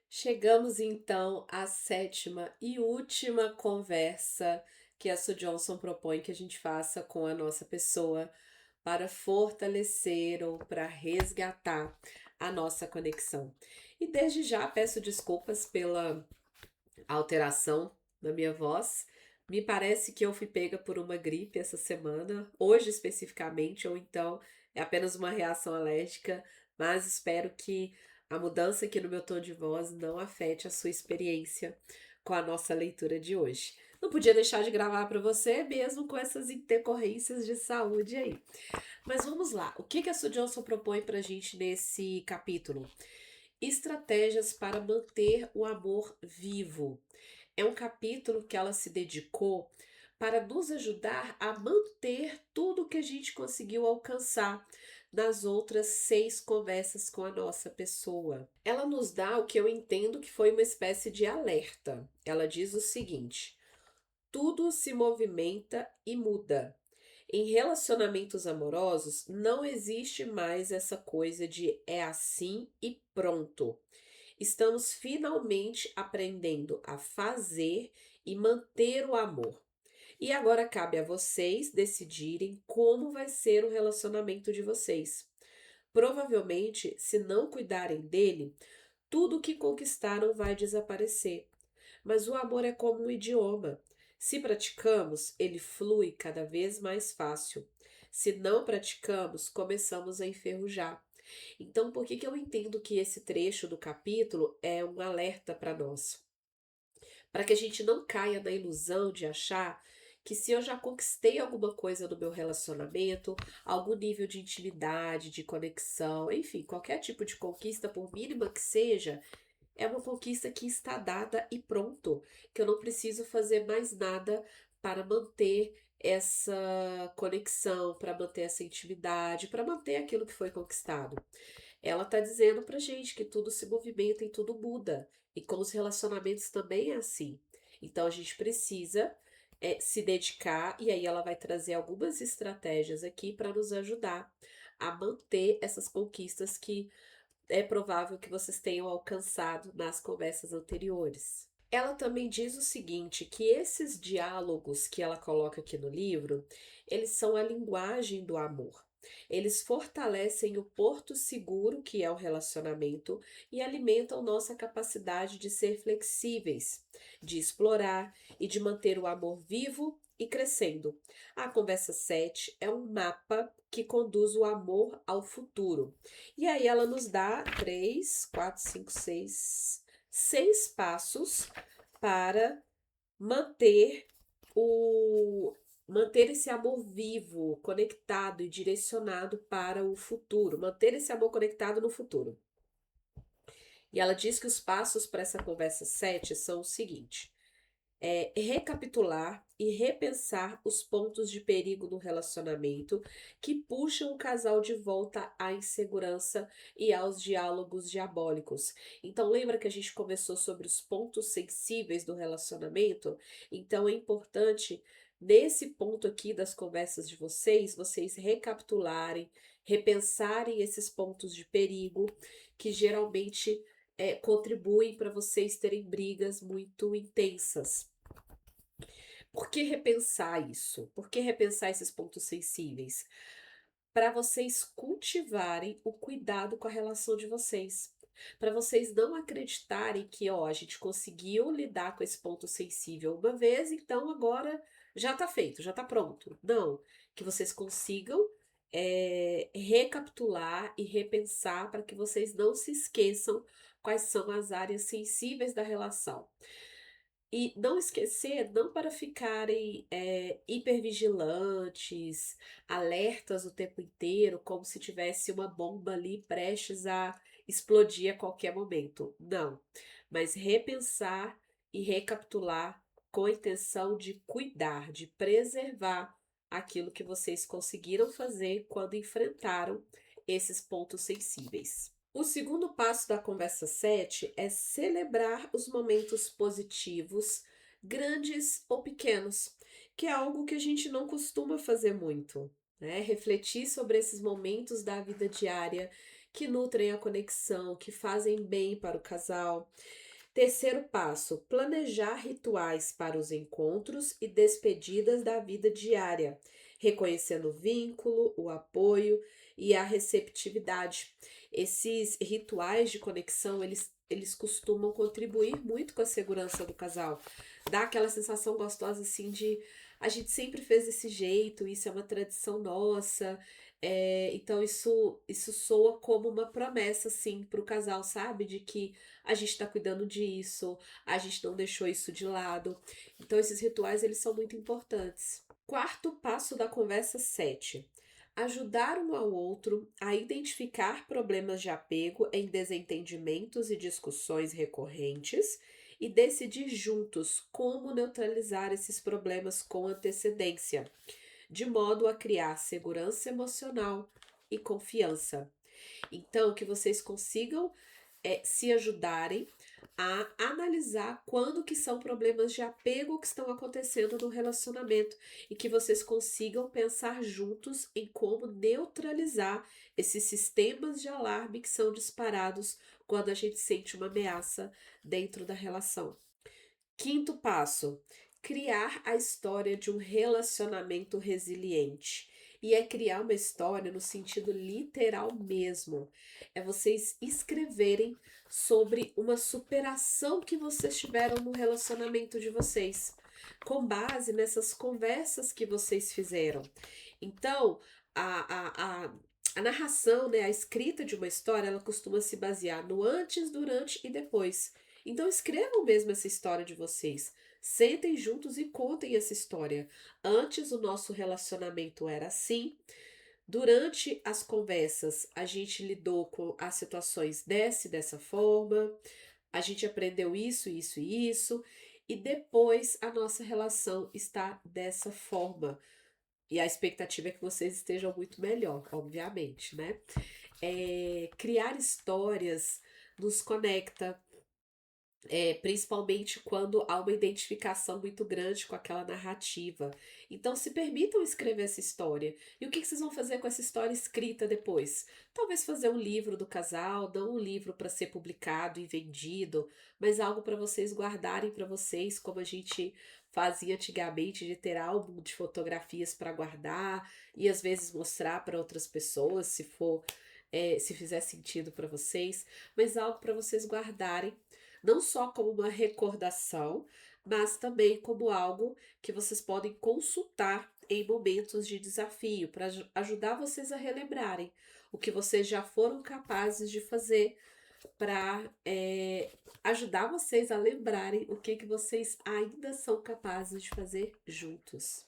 Chegamos então à sétima e última conversa que a Sue Johnson propõe que a gente faça com a nossa pessoa para fortalecer ou para resgatar a nossa conexão. E desde já peço desculpas pela alteração na minha voz. Me parece que eu fui pega por uma gripe essa semana, hoje especificamente, ou então é apenas uma reação alérgica, mas espero que a mudança aqui no meu tom de voz não afete a sua experiência com a nossa leitura de hoje. Não podia deixar de gravar para você, mesmo com essas intercorrências de saúde aí. Mas vamos lá, o que a Sue Johnson propõe para a gente nesse capítulo? Estratégias para manter o amor vivo. É um capítulo que ela se dedicou para nos ajudar a manter tudo que a gente conseguiu alcançar nas outras 6 conversas com a nossa pessoa. Ela nos dá o que eu entendo que foi uma espécie de alerta. Ela diz o seguinte: tudo se movimenta e muda. Em relacionamentos amorosos, não existe mais essa coisa de é assim e pronto. Estamos finalmente aprendendo a fazer e manter o amor. E agora cabe a vocês decidirem como vai ser o relacionamento de vocês. Provavelmente, se não cuidarem dele, tudo que conquistaram vai desaparecer. Mas o amor é como um idioma. Se praticamos, ele flui cada vez mais fácil. Se não praticamos, começamos a enferrujar. Então, por que eu entendo que esse trecho do capítulo é um alerta para nós? Para que a gente não caia na ilusão de achar que se eu já conquistei alguma coisa no meu relacionamento, algum nível de intimidade, de conexão, enfim, qualquer tipo de conquista, por mínima que seja, é uma conquista que está dada e pronto, que eu não preciso fazer mais nada para manter essa conexão, para manter essa intimidade, para manter aquilo que foi conquistado. Ela está dizendo pra gente que tudo se movimenta e tudo muda. E com os relacionamentos também é assim. Então a gente precisa se dedicar, e aí ela vai trazer algumas estratégias aqui para nos ajudar a manter essas conquistas que é provável que vocês tenham alcançado nas conversas anteriores. Ela também diz o seguinte, que esses diálogos que ela coloca aqui no livro, eles são a linguagem do amor. Eles fortalecem o porto seguro que é o relacionamento e alimentam nossa capacidade de ser flexíveis, de explorar e de manter o amor vivo e crescendo. A conversa 7 é um mapa que conduz o amor ao futuro. E aí ela nos dá 3, 4, 5, 6 passos para manter o manter esse amor vivo, conectado e direcionado para o futuro, manter esse amor conectado no futuro. E ela diz que os passos para essa conversa 7 são o seguinte: recapitular e repensar os pontos de perigo no relacionamento que puxam o casal de volta à insegurança e aos diálogos diabólicos. Então, lembra que a gente conversou sobre os pontos sensíveis do relacionamento? Então, é importante, nesse ponto aqui das conversas de vocês recapitularem, repensarem esses pontos de perigo que geralmente contribuem para vocês terem brigas muito intensas. Por que repensar isso? Por que repensar esses pontos sensíveis? Para vocês cultivarem o cuidado com a relação de vocês. Para vocês não acreditarem que, ó, a gente conseguiu lidar com esse ponto sensível uma vez, então agora já tá feito, já tá pronto. Não, que vocês consigam recapitular e repensar para que vocês não se esqueçam quais são as áreas sensíveis da relação. E não esquecer, não para ficarem hipervigilantes, alertas o tempo inteiro, como se tivesse uma bomba ali prestes a explodir a qualquer momento. Não, mas repensar e recapitular com a intenção de cuidar, de preservar aquilo que vocês conseguiram fazer quando enfrentaram esses pontos sensíveis. O segundo passo da conversa 7 é celebrar os momentos positivos, grandes ou pequenos, que é algo que a gente não costuma fazer muito, né? Refletir sobre esses momentos da vida diária que nutrem a conexão, que fazem bem para o casal. Terceiro passo: planejar rituais para os encontros e despedidas da vida diária, reconhecendo o vínculo, o apoio e a receptividade. Esses rituais de conexão, eles costumam contribuir muito com a segurança do casal. Dá aquela sensação gostosa assim de a gente sempre fez desse jeito, isso é uma tradição nossa. Então isso soa como uma promessa assim para o casal, sabe? De que a gente está cuidando disso, a gente não deixou isso de lado. Então esses rituais eles são muito importantes. Quarto passo da conversa 7. Ajudar um ao outro a identificar problemas de apego em desentendimentos e discussões recorrentes e decidir juntos como neutralizar esses problemas com antecedência, de modo a criar segurança emocional e confiança. Então, que vocês consigam se ajudarem a analisar quando que são problemas de apego que estão acontecendo no relacionamento e que vocês consigam pensar juntos em como neutralizar esses sistemas de alarme que são disparados quando a gente sente uma ameaça dentro da relação. Quinto passo: criar a história de um relacionamento resiliente. E é criar uma história no sentido literal mesmo. É vocês escreverem sobre uma superação que vocês tiveram no relacionamento de vocês, com base nessas conversas que vocês fizeram. Então, a narração, né, a escrita de uma história, ela costuma se basear no antes, durante e depois. Então escrevam mesmo essa história de vocês. Sentem juntos e contem essa história. Antes o nosso relacionamento era assim. Durante as conversas, a gente lidou com as situações dessa forma. A gente aprendeu isso, isso e isso. E depois a nossa relação está dessa forma. E a expectativa é que vocês estejam muito melhor, obviamente, né? Criar histórias nos conecta, principalmente quando há uma identificação muito grande com aquela narrativa. Então, se permitam escrever essa história. E o que vocês vão fazer com essa história escrita depois? Talvez fazer um livro do casal, não um livro para ser publicado e vendido, mas algo para vocês guardarem para vocês, como a gente fazia antigamente, de ter álbum de fotografias para guardar e às vezes mostrar para outras pessoas, se for, se fizer sentido para vocês, mas algo para vocês guardarem não só como uma recordação, mas também como algo que vocês podem consultar em momentos de desafio, para ajudar vocês a relembrarem o que vocês já foram capazes de fazer, para ajudar vocês a lembrarem o que vocês ainda são capazes de fazer juntos.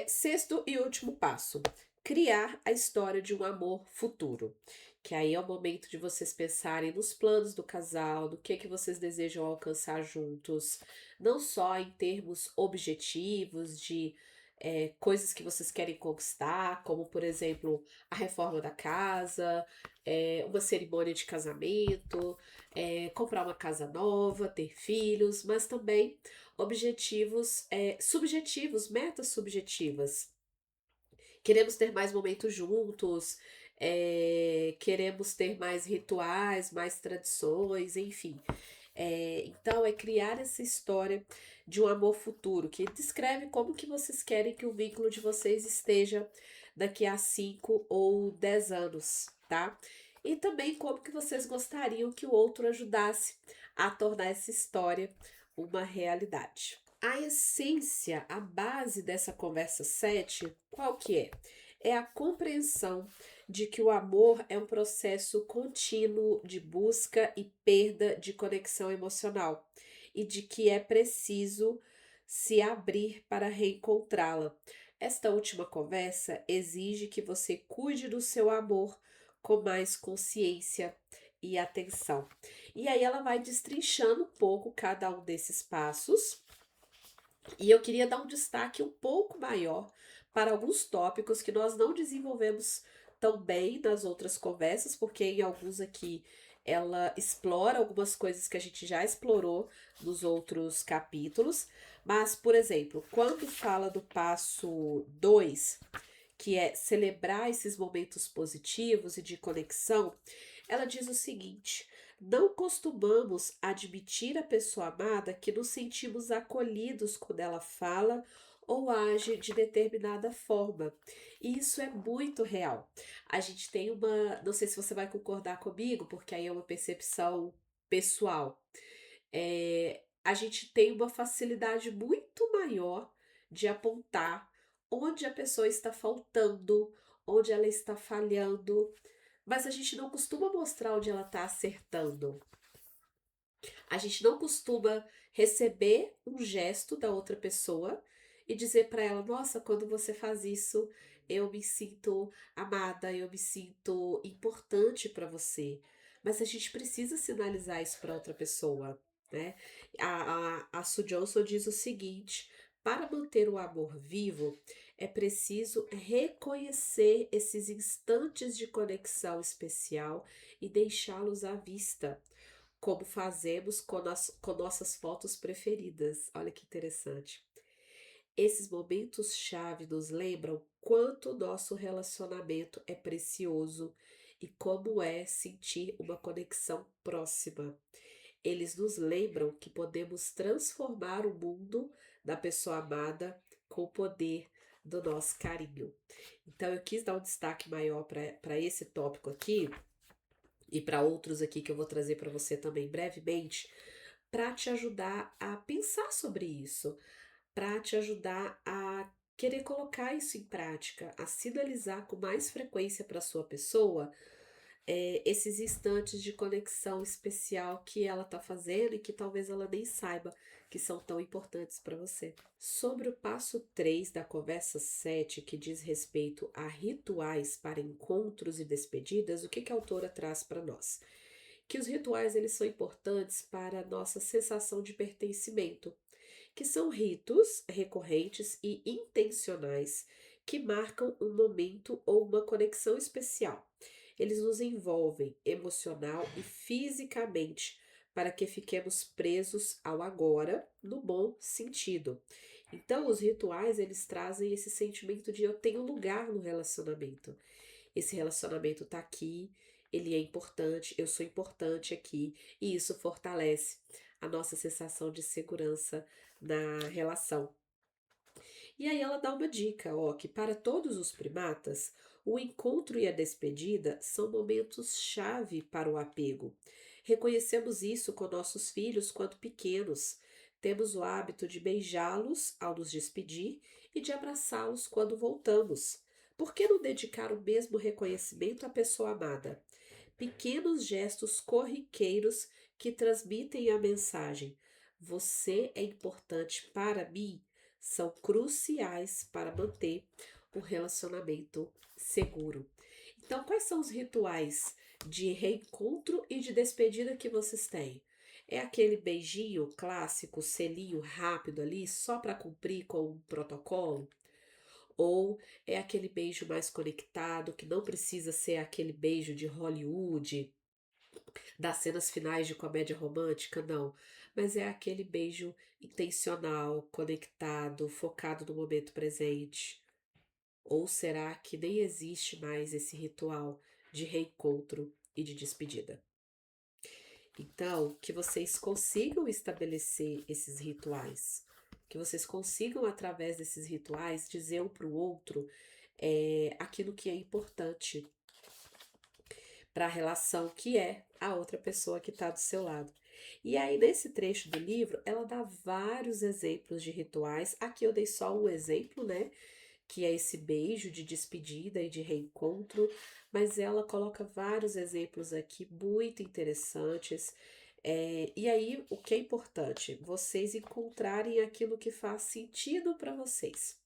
Sexto e último passo: criar a história de um amor futuro. Que aí é o momento de vocês pensarem nos planos do casal, no que vocês desejam alcançar juntos, não só em termos objetivos de coisas que vocês querem conquistar, como por exemplo a reforma da casa, uma cerimônia de casamento, comprar uma casa nova, ter filhos, mas também objetivos subjetivos, metas subjetivas. Queremos ter mais momentos juntos, queremos ter mais rituais, mais tradições, enfim. Então é criar essa história de um amor futuro, que descreve como que vocês querem que o vínculo de vocês esteja daqui a 5 ou 10 anos, tá? E também como que vocês gostariam que o outro ajudasse a tornar essa história uma realidade. A essência, a base dessa conversa 7, qual que é? É a compreensão de que o amor é um processo contínuo de busca e perda de conexão emocional e de que é preciso se abrir para reencontrá-la. Esta última conversa exige que você cuide do seu amor com mais consciência e atenção. E aí ela vai destrinchando um pouco cada um desses passos. E eu queria dar um destaque um pouco maior para alguns tópicos que nós não desenvolvemos tão bem nas outras conversas, porque em alguns aqui ela explora algumas coisas que a gente já explorou nos outros capítulos. Mas, por exemplo, quando fala do passo 2, que é celebrar esses momentos positivos e de conexão, ela diz o seguinte: não costumamos admitir à pessoa amada que nos sentimos acolhidos quando ela fala ou age de determinada forma. E isso é muito real. A gente tem uma, não sei se você vai concordar comigo, porque aí é uma percepção pessoal. A gente tem uma facilidade muito maior de apontar onde a pessoa está faltando, onde ela está falhando, mas a gente não costuma mostrar onde ela está acertando. A gente não costuma receber um gesto da outra pessoa e dizer para ela: nossa, quando você faz isso, eu me sinto amada, eu me sinto importante para você. Mas a gente precisa sinalizar isso para outra pessoa, né? A Sue Johnson diz o seguinte: para manter o amor vivo, é preciso reconhecer esses instantes de conexão especial e deixá-los à vista, como fazemos com nossas fotos preferidas. Olha que interessante. Esses momentos-chave nos lembram quanto o nosso relacionamento é precioso e como é sentir uma conexão próxima. Eles nos lembram que podemos transformar o mundo da pessoa amada com o poder do nosso carinho. Então, eu quis dar um destaque maior para esse tópico aqui, e para outros aqui que eu vou trazer para você também brevemente, para te ajudar a pensar sobre isso, para te ajudar a querer colocar isso em prática, a sinalizar com mais frequência para sua pessoa esses instantes de conexão especial que ela está fazendo e que talvez ela nem saiba que são tão importantes para você. Sobre o passo 3 da conversa 7, que diz respeito a rituais para encontros e despedidas, o que que a autora traz para nós? Que os rituais eles são importantes para a nossa sensação de pertencimento, que são ritos recorrentes e intencionais que marcam um momento ou uma conexão especial. Eles nos envolvem emocional e fisicamente para que fiquemos presos ao agora, no bom sentido. Então, os rituais eles trazem esse sentimento de eu tenho lugar no relacionamento. Esse relacionamento está aqui, ele é importante, eu sou importante aqui, e isso fortalece a nossa sensação de segurança na relação. E aí ela dá uma dica, ó, que para todos os primatas, o encontro e a despedida são momentos-chave para o apego. Reconhecemos isso com nossos filhos quando pequenos. Temos o hábito de beijá-los ao nos despedir e de abraçá-los quando voltamos. Por que não dedicar o mesmo reconhecimento à pessoa amada? Pequenos gestos corriqueiros que transmitem a mensagem: você é importante para mim, são cruciais para manter o relacionamento seguro. Então, quais são os rituais de reencontro e de despedida que vocês têm? É aquele beijinho clássico, selinho rápido ali, só para cumprir com um protocolo? Ou é aquele beijo mais conectado, que não precisa ser aquele beijo de Hollywood, das cenas finais de comédia romântica, não. Mas é aquele beijo intencional, conectado, focado no momento presente. Ou será que nem existe mais esse ritual de reencontro e de despedida? Então, que vocês consigam estabelecer esses rituais, que vocês consigam, através desses rituais, dizer um para o outro aquilo que é importante para a relação que é a outra pessoa que está do seu lado. E aí, nesse trecho do livro, ela dá vários exemplos de rituais. Aqui eu dei só um exemplo, né? Que é esse beijo de despedida e de reencontro, mas ela coloca vários exemplos aqui muito interessantes. E aí, o que é importante? Vocês encontrarem aquilo que faz sentido para vocês.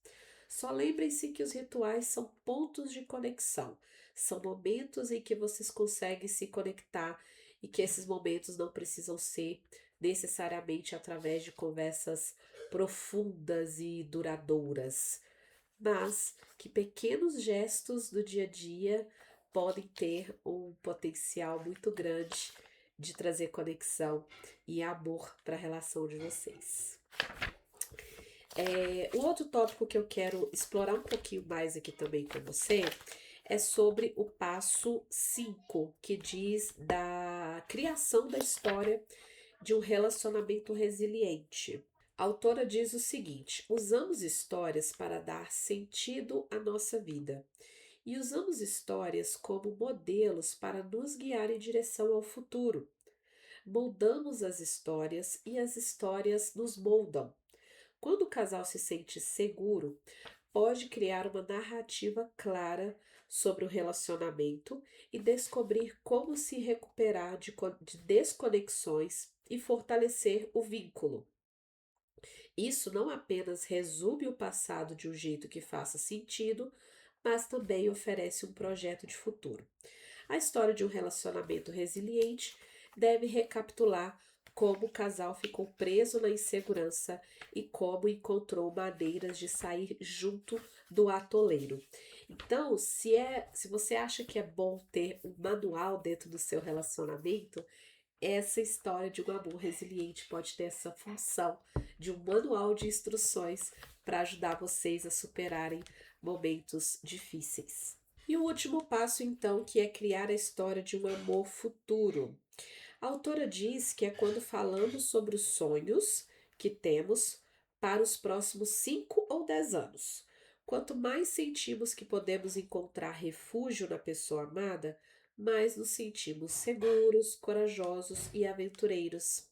Só lembrem-se que os rituais são pontos de conexão, são momentos em que vocês conseguem se conectar e que esses momentos não precisam ser necessariamente através de conversas profundas e duradouras, mas que pequenos gestos do dia a dia podem ter um potencial muito grande de trazer conexão e amor para a relação de vocês. O outro tópico que eu quero explorar um pouquinho mais aqui também com você é sobre o passo 5, que diz da criação da história de um relacionamento resiliente. A autora diz o seguinte: usamos histórias para dar sentido à nossa vida e usamos histórias como modelos para nos guiar em direção ao futuro. Moldamos as histórias e as histórias nos moldam. Quando o casal se sente seguro, pode criar uma narrativa clara sobre o relacionamento e descobrir como se recuperar de desconexões e fortalecer o vínculo. Isso não apenas resume o passado de um jeito que faça sentido, mas também oferece um projeto de futuro. A história de um relacionamento resiliente deve recapitular como o casal ficou preso na insegurança e como encontrou maneiras de sair junto do atoleiro. Então, se você acha que é bom ter um manual dentro do seu relacionamento, essa história de um amor resiliente pode ter essa função de um manual de instruções para ajudar vocês a superarem momentos difíceis. E o último passo, então, que é criar a história de um amor futuro. A autora diz que é quando falamos sobre os sonhos que temos para os próximos 5 ou 10 anos. Quanto mais sentimos que podemos encontrar refúgio na pessoa amada, mais nos sentimos seguros, corajosos e aventureiros.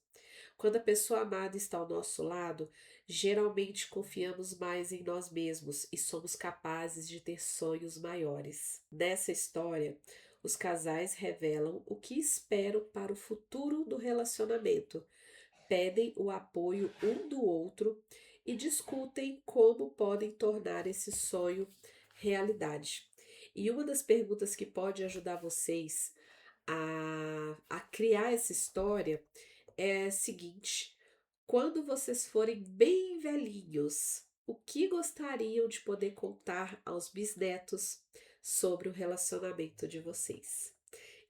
Quando a pessoa amada está ao nosso lado, geralmente confiamos mais em nós mesmos e somos capazes de ter sonhos maiores. Nessa história, os casais revelam o que esperam para o futuro do relacionamento, pedem o apoio um do outro e discutem como podem tornar esse sonho realidade. E uma das perguntas que pode ajudar vocês a criar essa história é a seguinte: quando vocês forem bem velhinhos, o que gostariam de poder contar aos bisnetos sobre o relacionamento de vocês?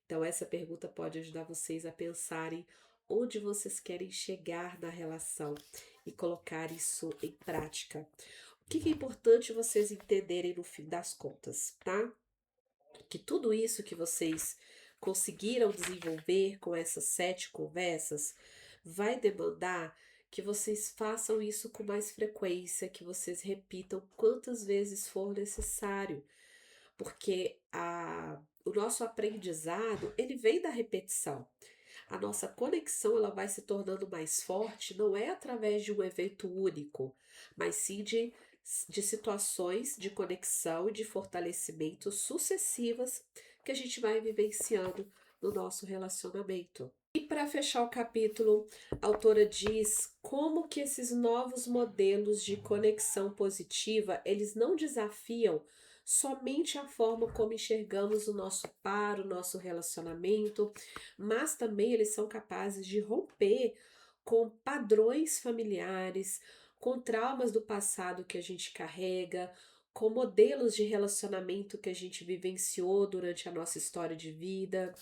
Então, essa pergunta pode ajudar vocês a pensarem onde vocês querem chegar na relação e colocar isso em prática. O que é importante vocês entenderem no fim das contas, tá? Que tudo isso que vocês conseguiram desenvolver com essas 7 conversas vai demandar que vocês façam isso com mais frequência, que vocês repitam quantas vezes for necessário, porque o nosso aprendizado, ele vem da repetição. A nossa conexão, ela vai se tornando mais forte, não é através de um evento único, mas sim de situações de conexão e de fortalecimento sucessivas que a gente vai vivenciando no nosso relacionamento. E para fechar o capítulo, a autora diz como que esses novos modelos de conexão positiva, eles não desafiam somente a forma como enxergamos o nosso par, o nosso relacionamento, mas também eles são capazes de romper com padrões familiares, com traumas do passado que a gente carrega, com modelos de relacionamento que a gente vivenciou durante a nossa história de vida,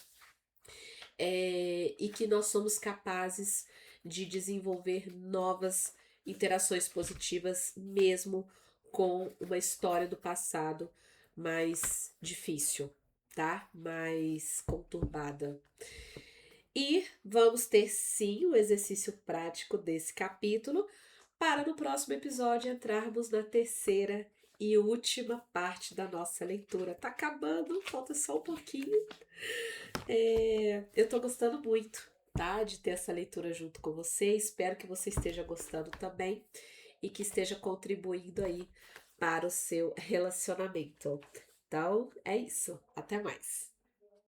e que nós somos capazes de desenvolver novas interações positivas, mesmo com uma história do passado mais difícil, tá? Mais conturbada. E vamos ter sim o exercício prático desse capítulo para no próximo episódio entrarmos na terceira e última parte da nossa leitura. Tá acabando, falta só um pouquinho. Eu tô gostando muito, tá? De ter essa leitura junto com você. Espero que você esteja gostando também e que esteja contribuindo aí para o seu relacionamento. Então, é isso. Até mais.